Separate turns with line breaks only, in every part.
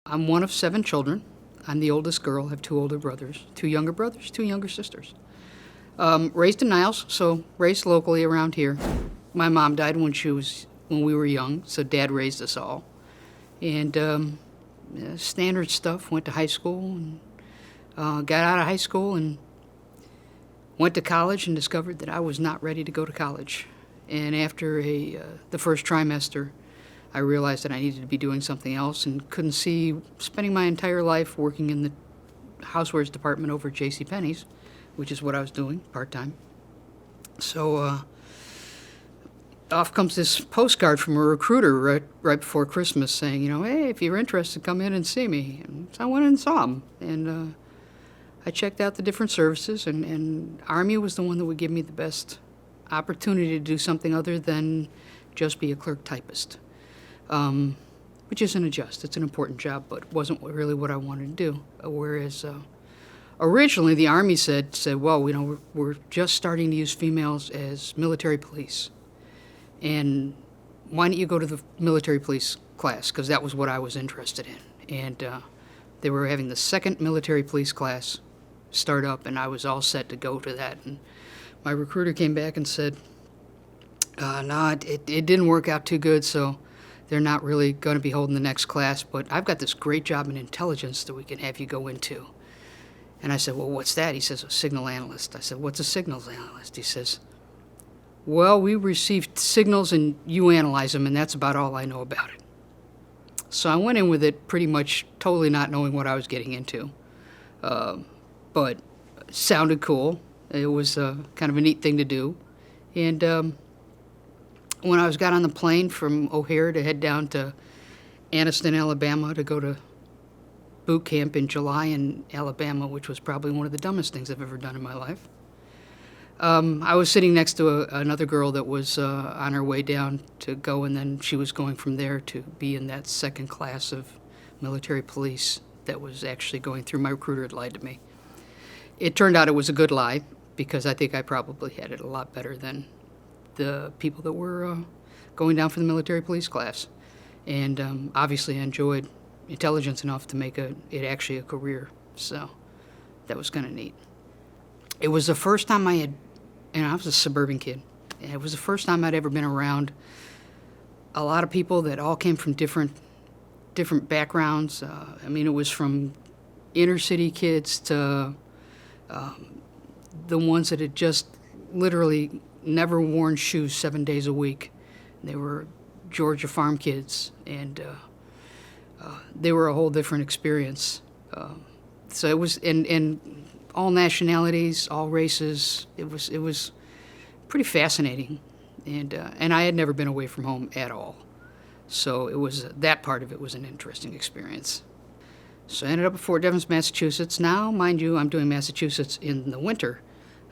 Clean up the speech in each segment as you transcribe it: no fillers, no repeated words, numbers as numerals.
I'm one of 7 children. I'm the oldest girl. I have 2 older brothers, 2 younger brothers, 2 younger sisters. Raised in Niles, so raised locally around here. My mom died when we were young, so Dad raised us all. And standard stuff. Went to high school and got out of high school and went to college and discovered that I was not ready to go to college. And after the first trimester, I realized that I needed to be doing something else and couldn't see spending my entire life working in the housewares department over at JCPenney's, which is what I was doing part-time. So off comes this postcard from a recruiter right before Christmas saying, hey, if you're interested, come in and see me. And so I went in and saw him. And I checked out the different services, and Army was the one that would give me the best opportunity to do something other than just be a clerk typist, which isn't a just. It's an important job, but wasn't really what I wanted to do. Whereas originally the Army said, well, we're just starting to use females as military police. And why don't you go to the military police class? Because that was what I was interested in. And they were having the second military police class start up, and I was all set to go to that. And my recruiter came back and said, no, it didn't work out too good, so they're not really going to be holding the next class, but I've got this great job in intelligence that we can have you go into. And I said, well, what's that? He says, a signal analyst. I said, what's a signals analyst? He says, well, we receive signals and you analyze them, and that's about all I know about it. So I went in with it pretty much totally not knowing what I was getting into. But it sounded cool. It was kind of a neat thing to do. And when I got on the plane from O'Hare to head down to Anniston, Alabama to go to boot camp in July in Alabama, which was probably one of the dumbest things I've ever done in my life. I was sitting next to another girl that was on her way down to go, and then she was going from there to be in that second class of military police that was actually going through. My recruiter had lied to me. It turned out it was a good lie, because I think I probably had it a lot better than the people that were going down for the military police class. And obviously I enjoyed intelligence enough to make it actually a career. So that was kind of neat. It was the first time I was a suburban kid. It was the first time I'd ever been around a lot of people that all came from different backgrounds. It was from inner city kids to the ones that had just literally never worn shoes 7 days a week. They were Georgia farm kids, and they were a whole different experience. So it was, and all nationalities, all races. It was pretty fascinating, and I had never been away from home at all. So it was that part of it was an interesting experience. So I ended up at Fort Devens, Massachusetts. Now, mind you, I'm doing Massachusetts in the winter.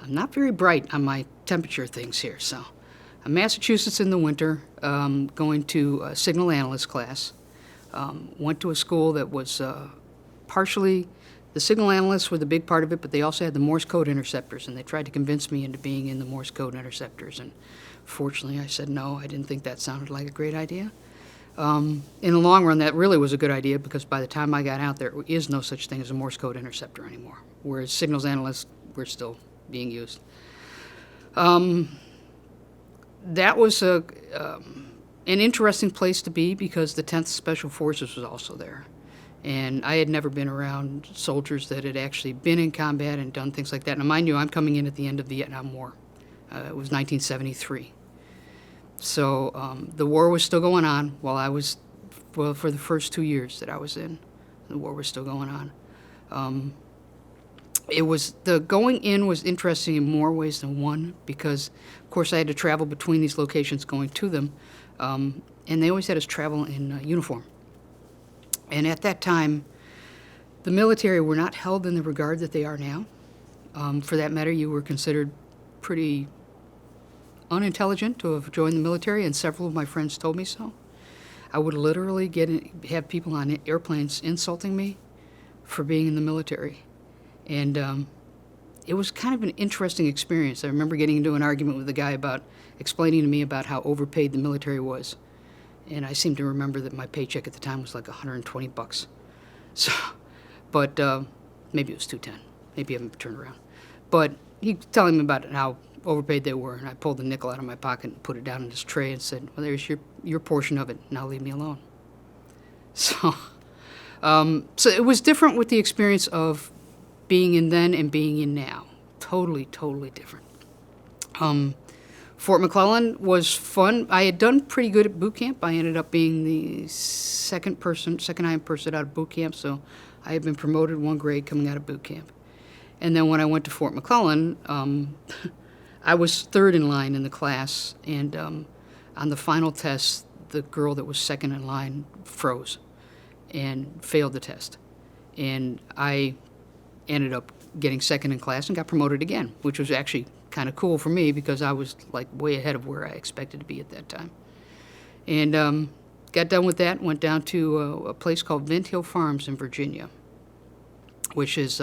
I'm not very bright on my temperature things here, so I'm Massachusetts in the winter, going to a signal analyst class. Went to a school that was partially, the signal analysts were the big part of it, but they also had the Morse code interceptors, and they tried to convince me into being in the Morse code interceptors. And fortunately, I said no. I didn't think that sounded like a great idea. In the long run, that really was a good idea, because by the time I got out, there is no such thing as a Morse code interceptor anymore, whereas signals analysts were still being used. That was an interesting place to be, because the 10th Special Forces was also there. And I had never been around soldiers that had actually been in combat and done things like that. Now, mind you, I'm coming in at the end of the Vietnam War. It was 1973. So the war was still going on while I was, well, for the first 2 years that I was in, the war was still going on. The going in was interesting in more ways than one, because, of course, I had to travel between these locations going to them, and they always had us travel in uniform. And at that time, the military were not held in the regard that they are now. For that matter, you were considered pretty unintelligent to have joined the military, and several of my friends told me so. I would literally have people on airplanes insulting me for being in the military. And it was kind of an interesting experience. I remember getting into an argument with a guy about explaining to me about how overpaid the military was. And I seem to remember that my paycheck at the time was like $120. So, but maybe it was 210. Maybe I haven't turned around. But he telling me about it, how overpaid they were, and I pulled the nickel out of my pocket and put it down in his tray and said, "Well, there's your portion of it. Now leave me alone." So, so it was different with the experience of being in then and being in now. Totally, totally different. Fort McClellan was fun. I had done pretty good at boot camp. I ended up being the second highest person out of boot camp, so I had been promoted one grade coming out of boot camp. And then when I went to Fort McClellan, I was third in line in the class, and on the final test, the girl that was second in line froze and failed the test. And I ended up getting second in class and got promoted again, which was actually kind of cool for me because I was like way ahead of where I expected to be at that time. And got done with that, went down to a place called Vint Hill Farms in Virginia, which is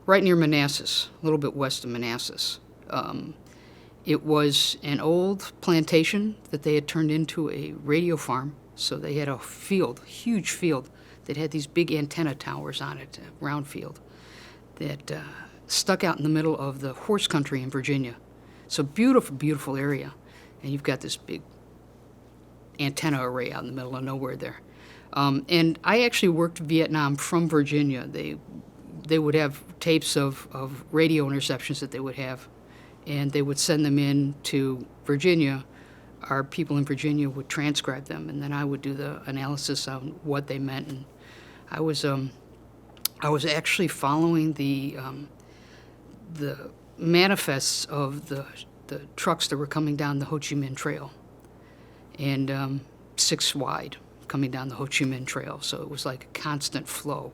right near Manassas, a little bit west of Manassas. It was an old plantation that they had turned into a radio farm. So they had a field, huge field, that had these big antenna towers on it, a round field, that stuck out in the middle of the horse country in Virginia. So beautiful, beautiful area. And you've got this big antenna array out in the middle of nowhere there. And I actually worked Vietnam from Virginia. They would have tapes of radio interceptions that they would have, and they would send them in to Virginia. Our people in Virginia would transcribe them, and then I would do the analysis on what they meant. And I was actually following the manifests of the trucks that were coming down the Ho Chi Minh Trail, and 6 wide coming down the Ho Chi Minh Trail. So it was like a constant flow.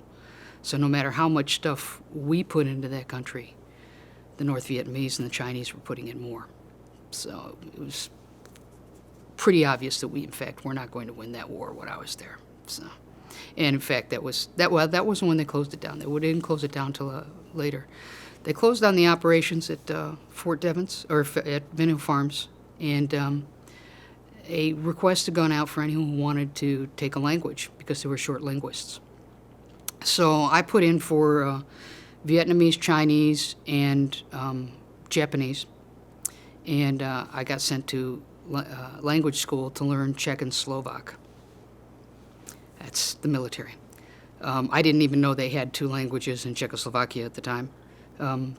So no matter how much stuff we put into that country, the North Vietnamese and the Chinese were putting in more. So it was pretty obvious that we, in fact, were not going to win that war when I was there. So, and in fact, that wasn't when they closed it down. They didn't close it down until later. They closed down the operations at Fort Devens, or at Vint Hill Farms, and a request had gone out for anyone who wanted to take a language because they were short linguists. So I put in for Vietnamese, Chinese, and Japanese, and I got sent to language school to learn Czech and Slovak. That's the military. I didn't even know they had 2 languages in Czechoslovakia at the time. So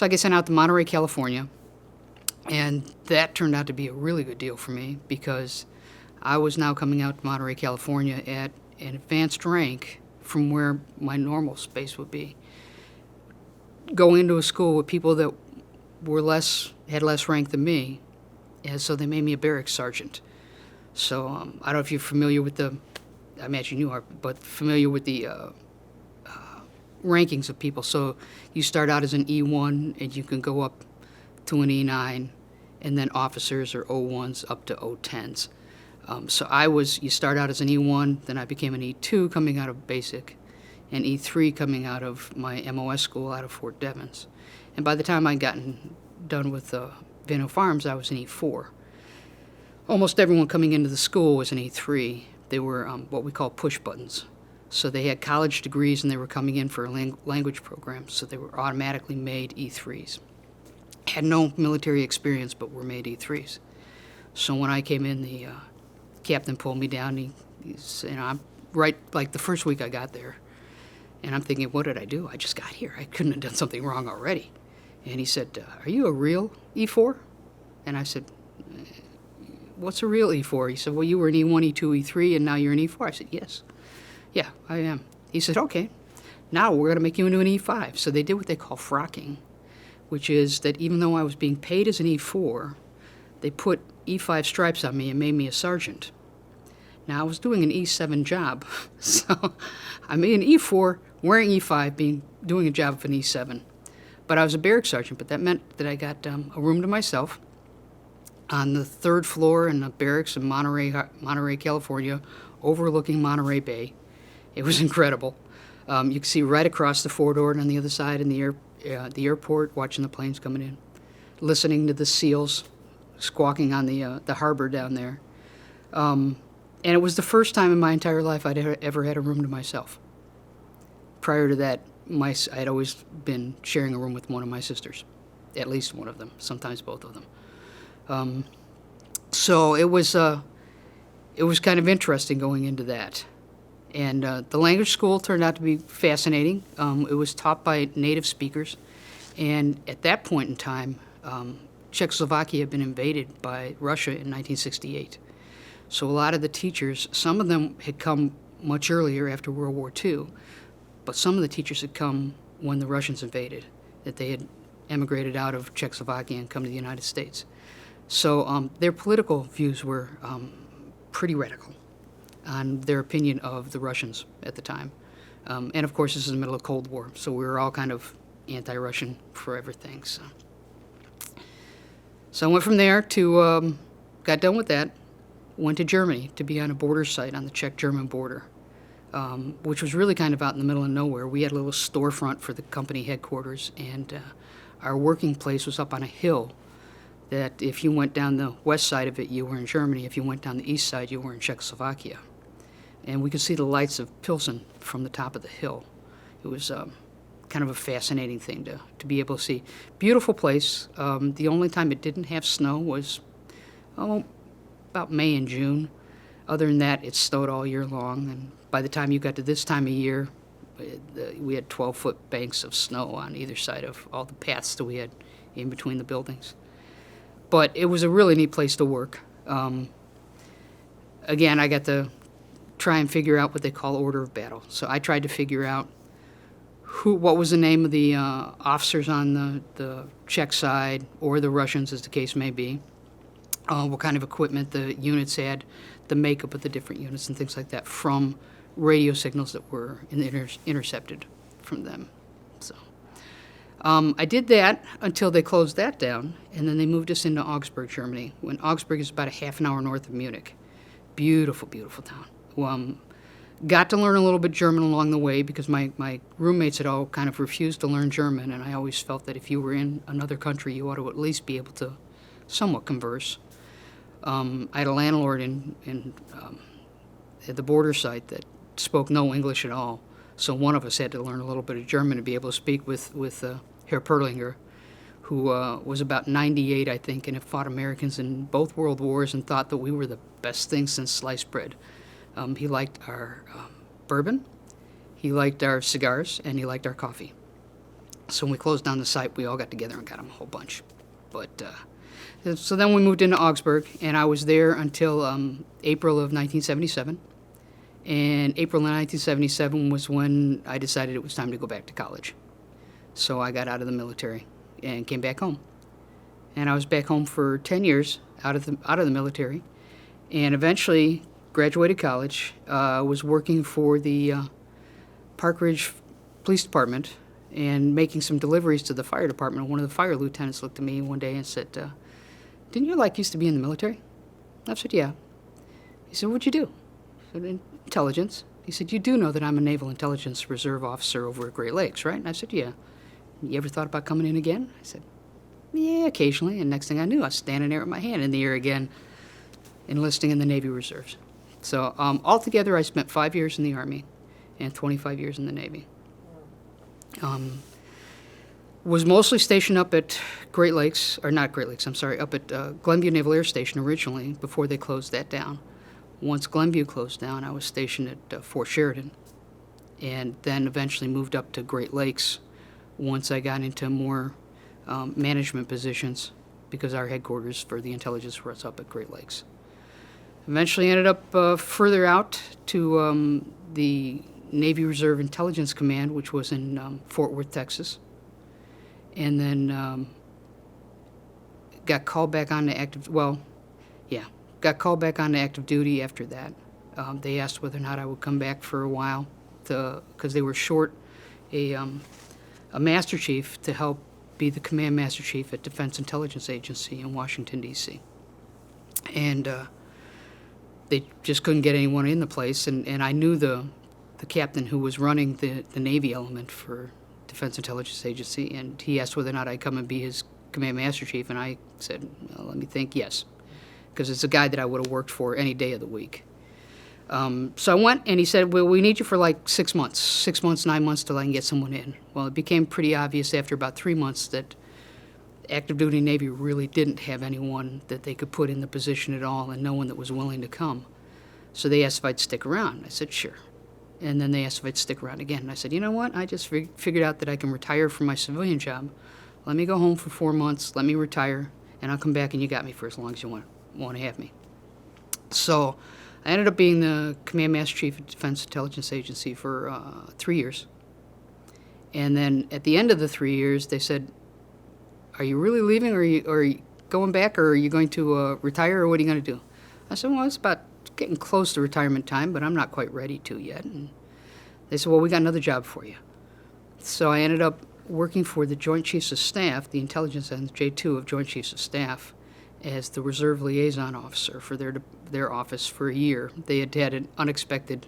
I got sent out to Monterey, California, and that turned out to be a really good deal for me because I was now coming out to Monterey, California at an advanced rank from where my normal space would be. Going into a school with people that had less rank than me, and so they made me a barracks sergeant. So I don't know if you're familiar with I imagine you are, but familiar with the rankings of people. So you start out as an E1, and you can go up to an E9, and then officers are O1s up to O10s. So you start out as an E1, then I became an E2 coming out of basic, and E3 coming out of my MOS school out of Fort Devens. And by the time I'd gotten done with Vint Hill Farms, I was an E4. Almost everyone coming into the school was an E3. They were what we call push buttons. So they had college degrees and they were coming in for a language program, so they were automatically made E3s. Had no military experience, but were made E3s. So when I came in, the captain pulled me down. He's, I'm right, like the first week I got there, and I'm thinking, what did I do? I just got here. I couldn't have done something wrong already. And he said, are you a real E4? And I said, what's a real E4? He said, well, you were an E1, E2, E3, and now you're an E4. I said, yes. Yeah, I am. He said, okay, now we're going to make you into an E5. So they did what they call frocking, which is that even though I was being paid as an E4, they put E5 stripes on me and made me a sergeant. Now, I was doing an E7 job, so I'm an E4, wearing E5, doing a job of an E7. But I was a barracks sergeant, but that meant that I got a room to myself on the 3rd floor in a barracks in Monterey, California, overlooking Monterey Bay. It was incredible. You could see right across the Fort Ord on the other side in the airport, watching the planes coming in, listening to the seals squawking on the harbor down there. And And it was the first time in my entire life I'd ever had a room to myself. Prior to that, I'd always been sharing a room with one of my sisters, at least one of them, sometimes both of them. So it was kind of interesting going into that. And the language school turned out to be fascinating. It was taught by native speakers. And at that point in time, Czechoslovakia had been invaded by Russia in 1968. So a lot of the teachers, some of them had come much earlier after World War II, but some of the teachers had come when the Russians invaded, that they had emigrated out of Czechoslovakia and come to the United States. So their political views were pretty radical on their opinion of the Russians at the time. And of course, this is the middle of the Cold War, so we were all kind of anti-Russian for everything. So I went from there to, got done with that, went to Germany to be on a border site on the Czech-German border, which was really kind of out in the middle of nowhere. We had a little storefront for the company headquarters, and our working place was up on a hill that if you went down the west side of it, you were in Germany. If you went down the east side, you were in Czechoslovakia. And we could see the lights of Pilsen from the top of the hill. It was kind of a fascinating thing to be able to see. Beautiful place. The only time it didn't have snow was about May and June. Other than that, it snowed all year long. And by the time you got to this time of year, we had 12-foot banks of snow on either side of all the paths that we had in between the buildings. But it was a really neat place to work. Again, I got to try and figure out what they call order of battle. So I tried to figure out what was the name of the officers on the Czech side, or the Russians, as the case may be, what kind of equipment the units had, the makeup of the different units and things like that from radio signals that were intercepted from them. So I did that until they closed that down, and then they moved us into Augsburg, Germany, when Augsburg is about a half an hour north of Munich. Beautiful, beautiful town. Got to learn a little bit German along the way because my roommates had all kind of refused to learn German, and I always felt that if you were in another country, you ought to at least be able to somewhat converse. I had a landlord at the border site that spoke no English at all, so one of us had to learn a little bit of German to be able to speak with Herr Perlinger, who was about 98, I think, and had fought Americans in both World Wars and thought that we were the best thing since sliced bread. He liked our bourbon, he liked our cigars, and he liked our coffee. So when we closed down the site, we all got together and got him a whole bunch. But so then we moved into Augsburg, and I was there until April of 1977. And April of 1977 was when I decided it was time to go back to college. So I got out of the military and came back home. And I was back home for 10 years out of the military, and eventually graduated college. Was working for the Park Ridge Police Department and making some deliveries to the fire department. One of the fire lieutenants looked at me one day and said, "Didn't you used to be in the military?" I said, "Yeah." He said, "What'd you do?" I said, "Intelligence." He said, "You do know that I'm a Naval Intelligence Reserve officer over at Great Lakes, right?" And I said, "Yeah." "You ever thought about coming in again?" I said, "Yeah, occasionally." And next thing I knew, I was standing there with my hand in the air again, enlisting in the Navy Reserves. So altogether, I spent 5 years in the Army and 25 years in the Navy. Was mostly stationed up at Great Lakes, or not Great Lakes, I'm sorry, up at Glenview Naval Air Station originally, before they closed that down. Once Glenview closed down, I was stationed at Fort Sheridan, and then eventually moved up to Great Lakes once I got into more management positions, because our headquarters for the intelligence was up at Great Lakes. Eventually ended up further out to the Navy Reserve Intelligence Command, which was in Fort Worth, Texas. And then got called back on to got called back on to active duty after that. They asked whether or not I would come back for a while, because they were short a master chief to help be the command master chief at Defense Intelligence Agency in Washington, D.C. And they just couldn't get anyone in the place, and I knew the captain who was running the Navy element for Defense Intelligence Agency, and he asked whether or not I'd come and be his command master chief, and I said, well, let me think, yes, because it's a guy that I would have worked for any day of the week. So I went, and he said, well, we need you for like 6 months, 6 months, 9 months till I can get someone in. Well, it became pretty obvious after about 3 months that active duty Navy really didn't have anyone that they could put in the position at all, and no one that was willing to come. So they asked if I'd stick around. I said, sure. And then they asked if I'd stick around again. And I said, you know what? I just figured out that I can retire from my civilian job. Let me go home for 4 months. Let me retire, and I'll come back, and you got me for as long as you want to have me. So I ended up being the Command Master Chief of Defense Intelligence Agency for 3 years. And then at the end of the 3 years, they said, are you really leaving, or are you going back, or are you going to retire, or what are you going to do? I said, well, it's about getting close to retirement time, but I'm not quite ready to yet. And they said, well, we got another job for you. So I ended up working for the Joint Chiefs of Staff, the Intelligence and J2 of Joint Chiefs of Staff, as the Reserve Liaison Officer for their office for a year. They had had an unexpected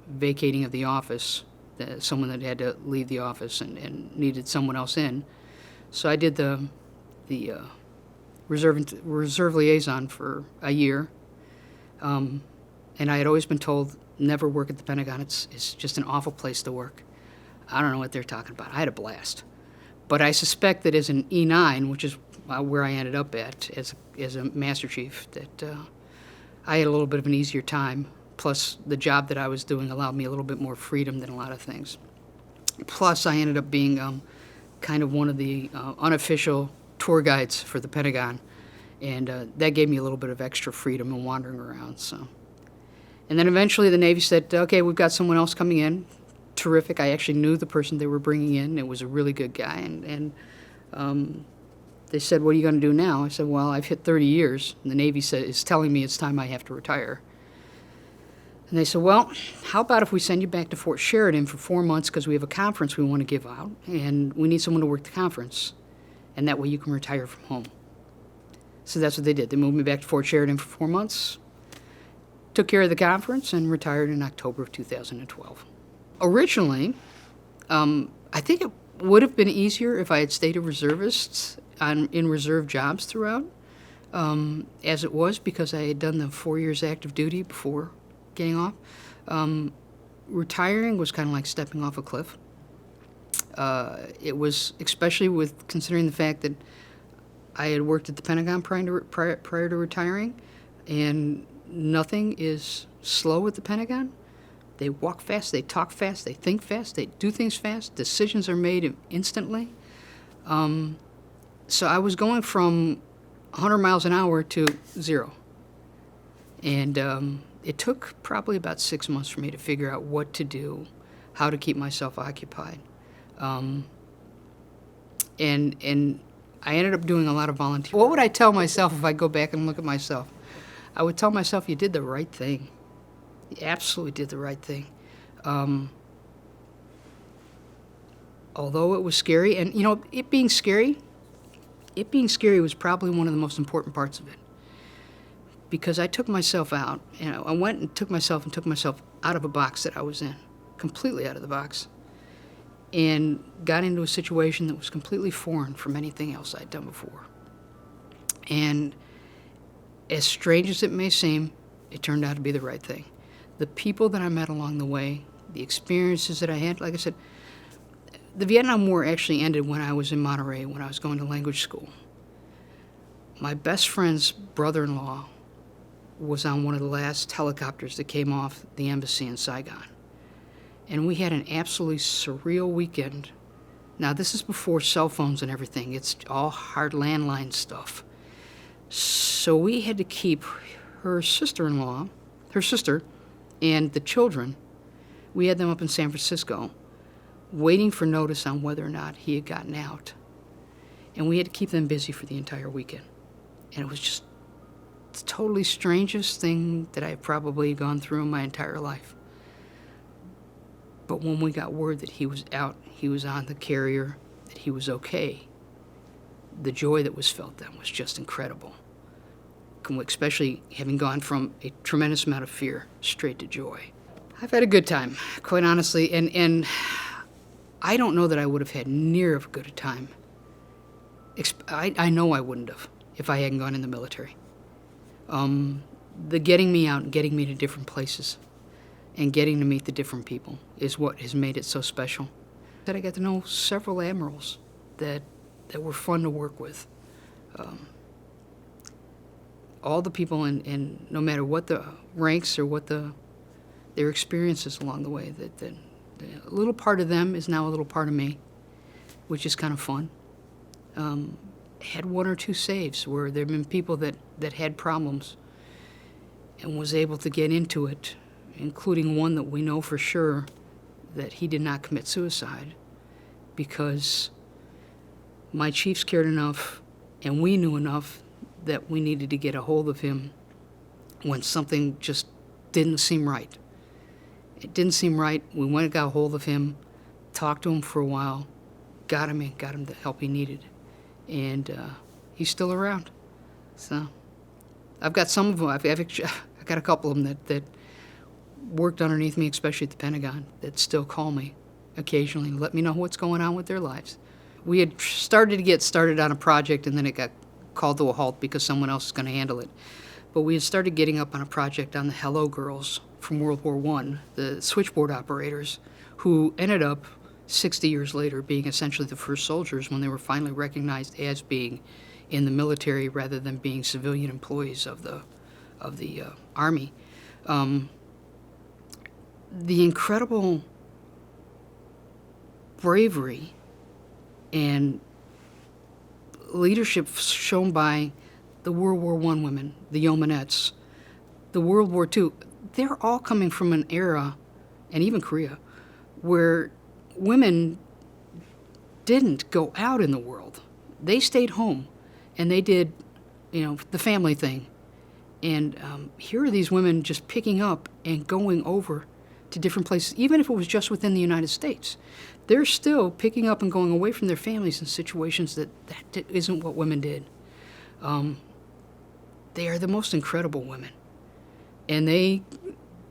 vacating of the office, someone that had to leave the office and needed someone else in. So I did the Reserve Liaison for a year. And I had always been told, never work at the Pentagon. It's just an awful place to work. I don't know what they're talking about. I had a blast. But I suspect that as an E9, which is where I ended up at as a Master Chief, that I had a little bit of an easier time. Plus, the job that I was doing allowed me a little bit more freedom than a lot of things. Plus, I ended up being kind of one of the unofficial tour guides for the Pentagon. And that gave me a little bit of extra freedom in wandering around. So, and then eventually the Navy said, okay, we've got someone else coming in. Terrific. I actually knew the person they were bringing in. It was a really good guy. And they said, what are you going to do now? I said, well, I've hit 30 years. And the Navy is telling me it's time I have to retire. And they said, well, how about if we send you back to Fort Sheridan for 4 months because we have a conference we want to give out, and we need someone to work the conference, and that way you can retire from home. So that's what they did. They moved me back to Fort Sheridan for 4 months, took care of the conference, and retired in October of 2012. Originally, I think it would have been easier if I had stayed a reservist in reserve jobs throughout, as it was, because I had done the 4 years active duty before getting off. Retiring was kind of like stepping off a cliff. It was, especially with considering the fact that I had worked at the Pentagon prior to retiring, and nothing is slow at the Pentagon. They walk fast, they talk fast, they think fast, they do things fast. Decisions are made instantly. So I was going from 100 miles an hour to 0. And it took probably about 6 months for me to figure out what to do, how to keep myself occupied. And I ended up doing a lot of volunteer. What would I tell myself if I go back and look at myself? I would tell myself, you did the right thing. You absolutely did the right thing. Although it was scary, and it being scary was probably one of the most important parts of it. Because I took myself out, I went and took myself out of a box that I was in, completely out of the box, and got into a situation that was completely foreign from anything else I'd done before. And as strange as it may seem, it turned out to be the right thing. The people that I met along the way, the experiences that I had, like I said, the Vietnam War actually ended when I was in Monterey, when I was going to language school. My best friend's brother-in-law was on one of the last helicopters that came off the embassy in Saigon. And we had an absolutely surreal weekend. Now, this is before cell phones and everything. It's all hard landline stuff. So we had to keep her sister, and the children, we had them up in San Francisco, waiting for notice on whether or not he had gotten out. And we had to keep them busy for the entire weekend. And it was just the totally strangest thing that I've probably gone through in my entire life. But when we got word that he was out, he was on the carrier, that he was okay, the joy that was felt then was just incredible. Especially having gone from a tremendous amount of fear straight to joy. I've had a good time, quite honestly, and I don't know that I would have had near as good a time. I know I wouldn't have if I hadn't gone in the military. the getting me out and getting me to different places and getting to meet the different people is what has made it so special. That I got to know several admirals that were fun to work with. All the people, in no matter what the ranks or what their experiences along the way, that a little part of them is now a little part of me, which is kind of fun. Had one or two saves where there have been people that had problems and was able to get into it, including one that we know for sure that he did not commit suicide because my chiefs cared enough and we knew enough that we needed to get a hold of him when something just didn't seem right. It didn't seem right. We went and got a hold of him, talked to him for a while, got him the help he needed. And he's still around. So I've got some of them. I've got a couple of them that worked underneath me, especially at the Pentagon, that still call me occasionally and let me know what's going on with their lives. We had started to get started on a project, and then it got called to a halt because someone else is going to handle it. But we had started getting up on a project on the Hello Girls from World War I, the switchboard operators, who ended up 60 years later being essentially the first soldiers when they were finally recognized as being in the military rather than being civilian employees of the Army. The incredible bravery and leadership shown by the World War I women, the yeomanettes, the World War II, they're all coming from an era, and even Korea, where women didn't go out in the world. They stayed home, and they did, the family thing. And here are these women just picking up and going over to different places, even if it was just within the United States. They're still picking up and going away from their families in situations that isn't what women did. They are the most incredible women. And they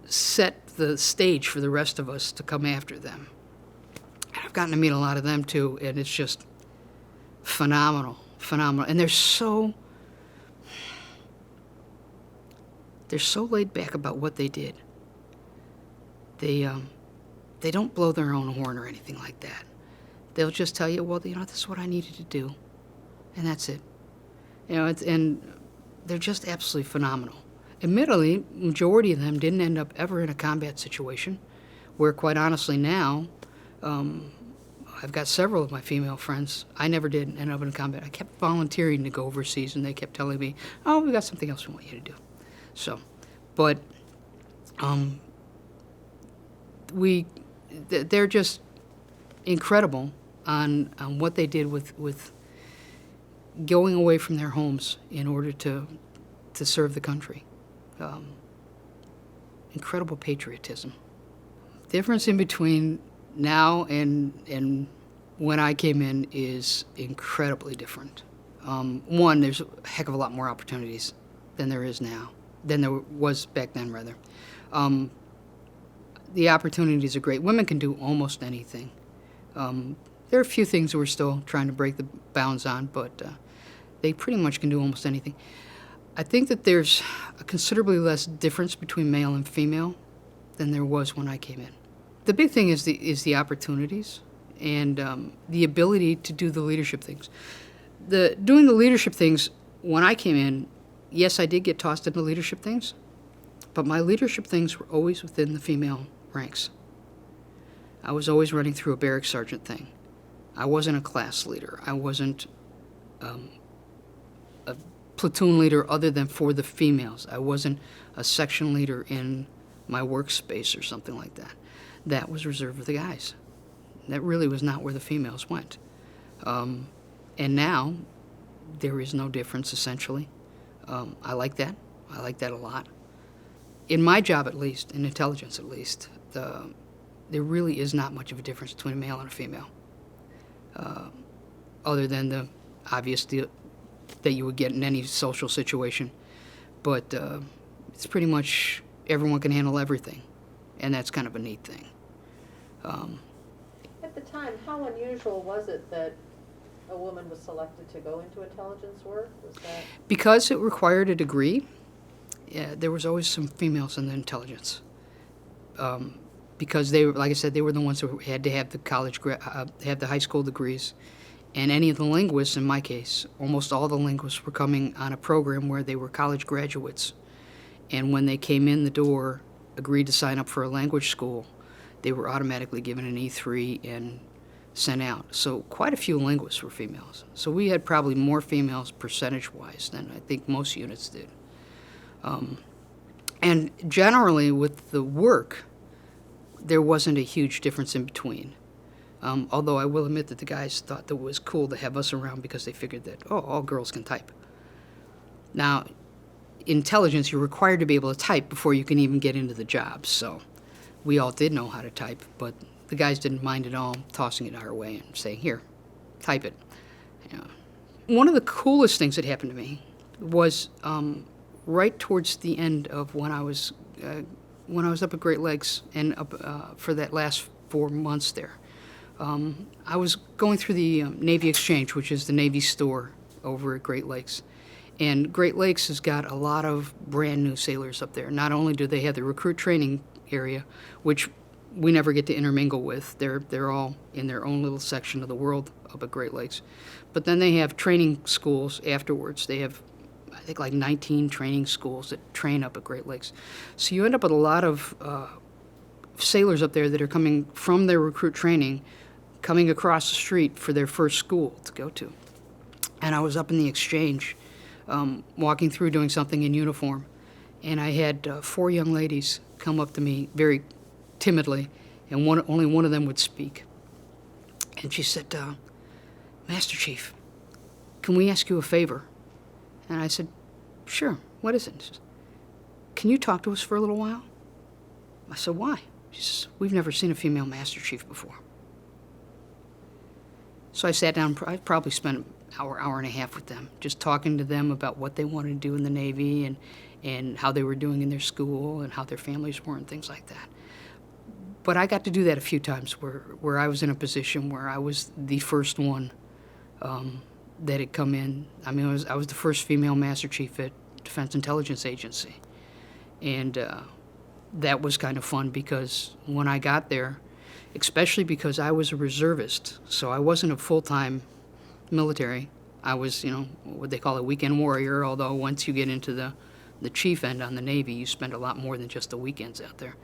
set the stage for the rest of us to come after them. I've gotten to meet a lot of them too, and it's just phenomenal. And they're so laid back about what they did. They don't blow their own horn or anything like that. They'll just tell you, well, this is what I needed to do, and that's it. And they're just absolutely phenomenal. Admittedly, majority of them didn't end up ever in a combat situation, where quite honestly now, I've got several of my female friends. I never did end up in combat. I kept volunteering to go overseas, and they kept telling me, oh, we got something else we want you to do. So, but they're just incredible on what they did with going away from their homes in order to serve the country. Incredible patriotism. Difference in between now and when I came in is incredibly different. One, there's a heck of a lot more opportunities than there is now, than there was back then, rather. The opportunities are great. Women can do almost anything. There are a few things that we're still trying to break the bounds on, but they pretty much can do almost anything. I think that there's a considerably less difference between male and female than there was when I came in. The big thing is the opportunities and the ability to do the leadership things. Doing the leadership things, when I came in, yes, I did get tossed into leadership things, but my leadership things were always within the female ranks. I was always running through a barracks sergeant thing. I wasn't a class leader. I wasn't a platoon leader other than for the females. I wasn't a section leader in my workspace or something like that. That was reserved for the guys. That really was not where the females went. And now, there is no difference, essentially. I like that. I like that a lot. In my job, at least, in intelligence at least, there really is not much of a difference between a male and a female, other than the obvious deal that you would get in any social situation. But it's pretty much everyone can handle everything, and that's kind of a neat thing.
At the time, how unusual was it that a woman was selected to go into intelligence work? Was that
because it required a degree? there was always some females in the intelligence. Because they were, like I said, they were the ones who had to have the have the high school degrees. And any of the linguists, in my case, almost all the linguists were coming on a program where they were college graduates. And when they came in the door, agreed to sign up for a language school, they were automatically given an E3 and sent out. So quite a few linguists were females. So we had probably more females percentage-wise than I think most units did. And generally with the work, there wasn't a huge difference in between. Although I will admit that the guys thought that it was cool to have us around because they figured that, oh, all girls can type. Now, intelligence, you're required to be able to type before you can even get into the job. So we all did know how to type, but the guys didn't mind at all tossing it our way and saying, here, type it. You know. One of the coolest things that happened to me was right towards the end of when I was up at Great Lakes and up for that last 4 months there. I was going through the Navy Exchange, which is the Navy store over at Great Lakes. And Great Lakes has got a lot of brand new sailors up there. Not only do they have the recruit training area, which we never get to intermingle with. They're all in their own little section of the world up at Great Lakes. But then they have training schools afterwards. They have, I think, like 19 training schools that train up at Great Lakes. So you end up with a lot of sailors up there that are coming from their recruit training, coming across the street for their first school to go to. And I was up in the exchange, walking through doing something in uniform, and I had 4 young ladies come up to me very timidly, and only one of them would speak. And she said, Master Chief, can we ask you a favor? And I said, sure, what is it? She says, can you talk to us for a little while? I said, why? She says, we've never seen a female Master Chief before. So I sat down, I probably spent an hour and a half with them, just talking to them about what they wanted to do in the Navy and how they were doing in their school and how their families were and things like that. But I got to do that a few times where I was in a position where I was the first one that had come in. I mean, I was the first female Master Chief at Defense Intelligence Agency. And that was kind of fun because when I got there, especially because I was a reservist, so I wasn't a full-time military. I was, what they call a weekend warrior, although once you get into the chief end on the Navy, you spend a lot more than just the weekends out there.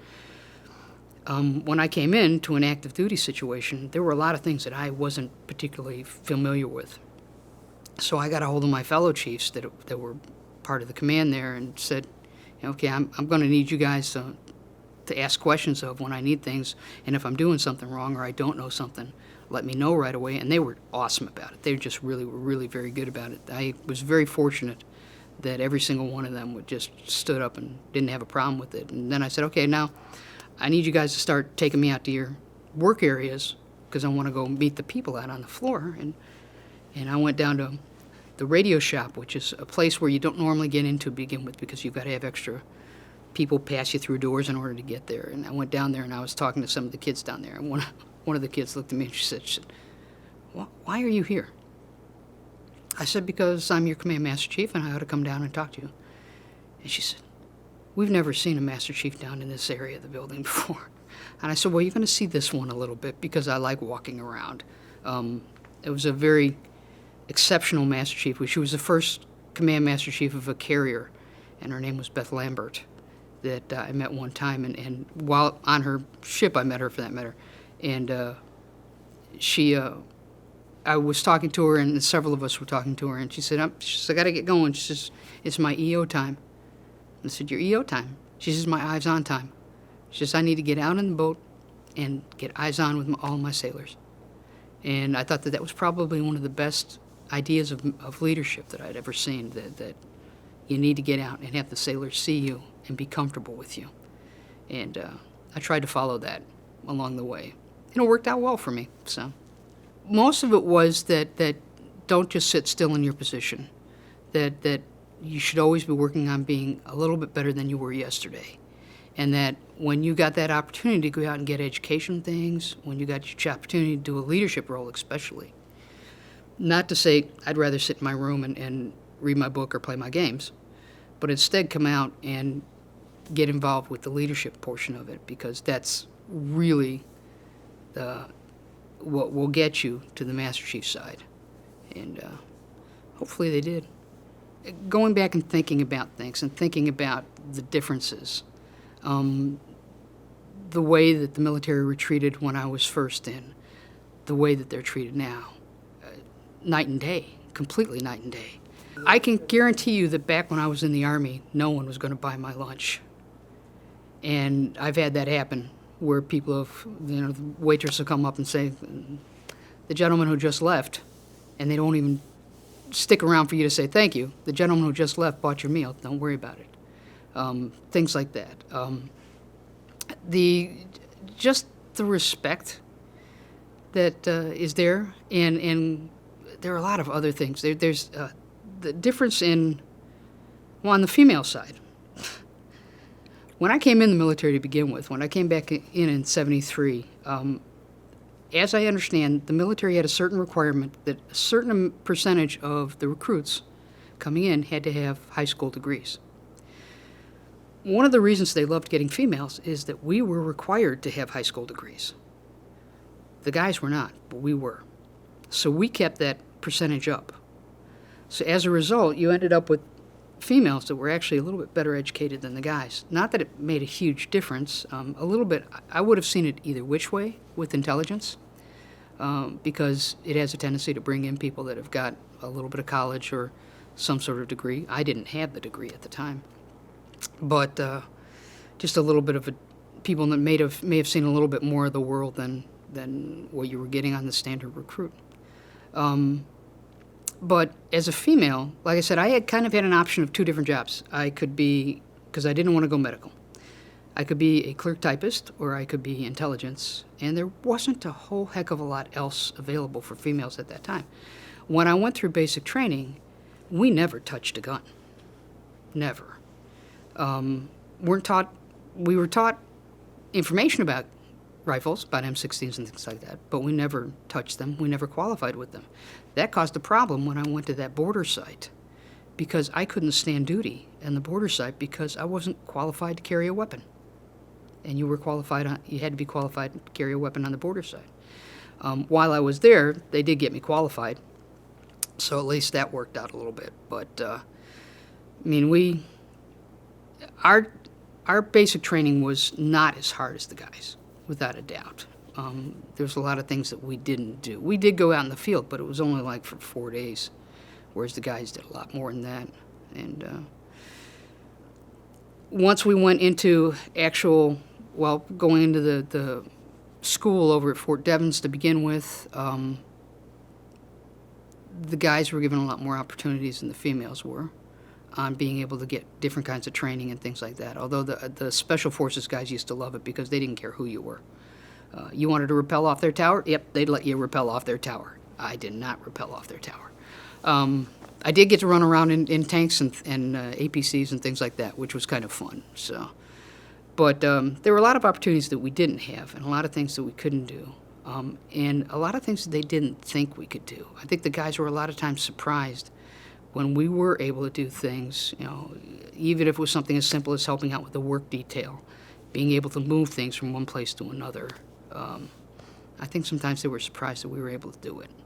When I came in to an active duty situation, there were a lot of things that I wasn't particularly familiar with. So I got a hold of my fellow chiefs that were part of the command there and said, okay, I'm going to need you guys to ask questions of when I need things, and if I'm doing something wrong or I don't know something, let me know right away. And they were awesome about it. They just were really very good about it. I was very fortunate that every single one of them would just stood up and didn't have a problem with it. And then I said, okay, now I need you guys to start taking me out to your work areas because I want to go meet the people out on the floor. And I went down to the radio shop, which is a place where you don't normally get into to begin with because you've got to have extra people pass you through doors in order to get there. And I went down there and I was talking to some of the kids down there. And one of the kids looked at me and she said, why are you here? I said, because I'm your command Master Chief and I ought to come down and talk to you. And she said, we've never seen a Master Chief down in this area of the building before. And I said, well, you're going to see this one a little bit because I like walking around. It was a very exceptional Master Chief. She was the first command Master Chief of a carrier, and her name was Beth Lambert, that I met one time. And while on her ship, I met her, for that matter. And I was talking to her, and several of us were talking to her, and she said, I got to get going. She says, it's my EO time. I said, your EO time? She says, my eyes on time. She says, I need to get out in the boat and get eyes on with all my sailors. And I thought that was probably one of the best ideas of leadership that I'd ever seen, that you need to get out and have the sailors see you and be comfortable with you. And I tried to follow that along the way. And it worked out well for me. So most of it was that don't just sit still in your position, that you should always be working on being a little bit better than you were yesterday. And that when you got that opportunity to go out and get education things, when you got your opportunity to do a leadership role especially, not to say I'd rather sit in my room and read my book or play my games, but instead come out and get involved with the leadership portion of it, because that's really what will get you to the Master Chief side. And hopefully they did. Going back and thinking about things and thinking about the differences, the way that the military were treated when I was first in, the way that they're treated now, night and day, completely night and day. I can guarantee you that back when I was in the Army, no one was going to buy my lunch. And I've had that happen where people have, the waitress will come up and say, the gentleman who just left, and they don't even stick around for you to say thank you. The gentleman who just left bought your meal. Don't worry about it. Things like that. Just the respect that is there, and there are a lot of other things. There's the difference on the female side. When I came in the military to begin with, when I came back in '73, as I understand, the military had a certain requirement that a certain percentage of the recruits coming in had to have high school degrees. One of the reasons they loved getting females is that we were required to have high school degrees. The guys were not, but we were. So we kept that percentage up. So as a result, you ended up with females that were actually a little bit better educated than the guys. Not that it made a huge difference. A little bit, I would have seen it either which way with intelligence, because it has a tendency to bring in people that have got a little bit of college or some sort of degree. I didn't have the degree at the time. But just a little bit of people that may have seen a little bit more of the world than what you were getting on the standard recruit. But as a female, like I said, I had kind of had an option of two different jobs. I could be, because I didn't want to go medical, I could be a clerk typist or I could be intelligence. And there wasn't a whole heck of a lot else available for females at that time. When I went through basic training, we never touched a gun. Never. We were taught information about rifles, about M16s and things like that, but we never touched them. We never qualified with them. That caused a problem when I went to that border site, because I couldn't stand duty in the border site because I wasn't qualified to carry a weapon. And you had to be qualified to carry a weapon on the border site. While I was there, they did get me qualified, so at least that worked out a little bit. But our basic training was not as hard as the guys, without a doubt. There's a lot of things that we didn't do. We did go out in the field, but it was only like for 4 days, whereas the guys did a lot more than that. And once we went into going into the school over at Fort Devens to begin with, the guys were given a lot more opportunities than the females were on being able to get different kinds of training and things like that. Although the Special Forces guys used to love it because they didn't care who you were. You wanted to rappel off their tower? Yep, they'd let you rappel off their tower. I did not rappel off their tower. I did get to run around in tanks and APCs and things like that, which was kind of fun. So, but there were a lot of opportunities that we didn't have, and a lot of things that we couldn't do, and a lot of things that they didn't think we could do. I think the guys were a lot of times surprised when we were able to do things, even if it was something as simple as helping out with the work detail, being able to move things from one place to another. I think sometimes they were surprised that we were able to do it.